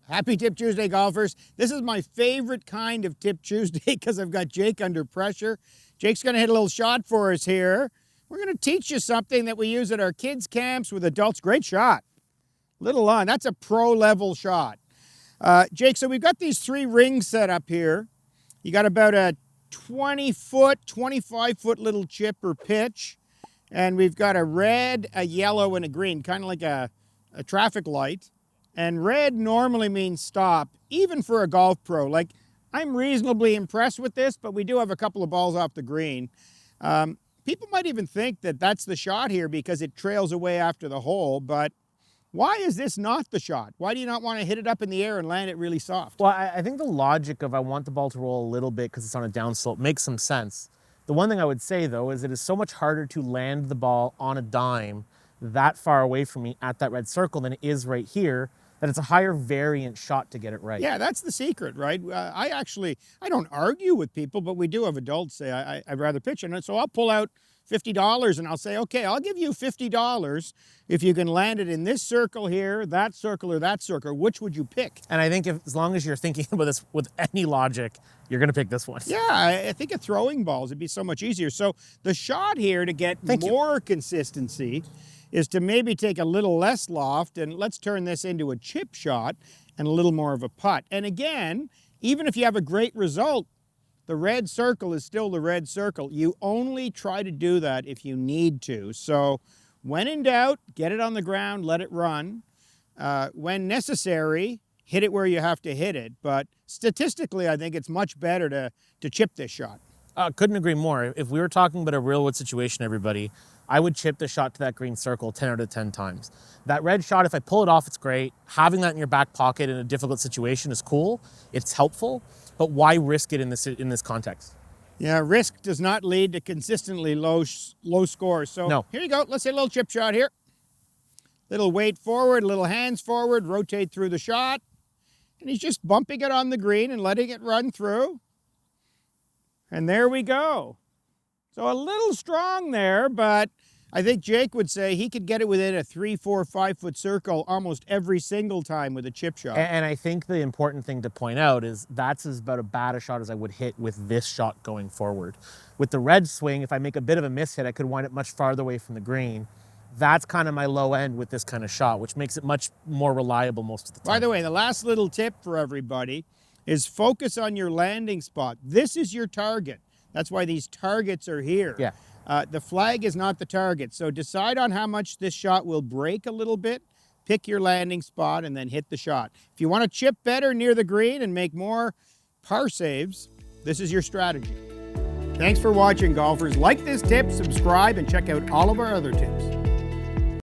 Happy Tip Tuesday, golfers. This is my favorite kind of Tip Tuesday because I've got Jake under pressure. Jake's going to hit a little shot for us here. We're going to teach you something that we use at our kids' camps with adults. Great shot. Little on. That's a pro-level shot. Jake, so we've got these 3 rings set up here. You got about a 20-foot, 25-foot little chip or pitch. And we've got a red, a yellow, and a green, kind of like a traffic light. And red normally means stop, even for a golf pro. Like, I'm reasonably impressed with this, but we do have a couple of balls off the green. People might even think that that's the shot here because it trails away after the hole, but why is this not the shot? Why do you not want to hit it up in the air and land it really soft? Well, I think the logic of I want the ball to roll a little bit because it's on a downslope makes some sense. The one thing I would say, though, is it is so much harder to land the ball on a dime that far away from me at that red circle than it is right here, that it's a higher variant shot to get it right. Yeah, that's the secret, right? I don't argue with people, but we do have adults say, I'd rather pitch. And so I'll pull out $50 and I'll say, okay, I'll give you $50 if you can land it in this circle here, that circle, or that circle. Which would you pick? And I think as long as you're thinking about this with any logic, you're going to pick this one. Yeah, I think at throwing balls, it'd be so much easier. So the shot here to get more consistency is to maybe take a little less loft, and let's turn this into a chip shot and a little more of a putt. And again, even if you have a great result, the red circle is still the red circle. You only try to do that if you need to. So when in doubt, get it on the ground, let it run. When necessary, hit it where you have to hit it. But statistically, I think it's much better to chip this shot. Couldn't agree more. If we were talking about a real wood situation, everybody, I would chip the shot to that green circle 10 out of 10 times. That red shot, if I pull it off, it's great. Having that in your back pocket in a difficult situation is cool. It's helpful, but why risk it in this context? Yeah, risk does not lead to consistently low scores. So no. Here you go. Let's hit a little chip shot here. Little weight forward, little hands forward, rotate through the shot. And he's just bumping it on the green and letting it run through. And there we go. So a little strong there, but I think Jake would say he could get it within a 3, 4, 5-foot circle almost every single time with a chip shot. And I think the important thing to point out is that's about as bad a shot as I would hit with this shot going forward. With the red swing, if I make a bit of a miss hit, I could wind up much farther away from the green. That's kind of my low end with this kind of shot, which makes it much more reliable most of the time. By the way, the last little tip for everybody is focus on your landing spot. This is your target. That's why these targets are here. Yeah. The flag is not the target. So decide on how much this shot will break a little bit, pick your landing spot, and then hit the shot. If you want to chip better near the green and make more par saves, this is your strategy. Thanks for watching, golfers. Like this tip, subscribe, and check out all of our other tips.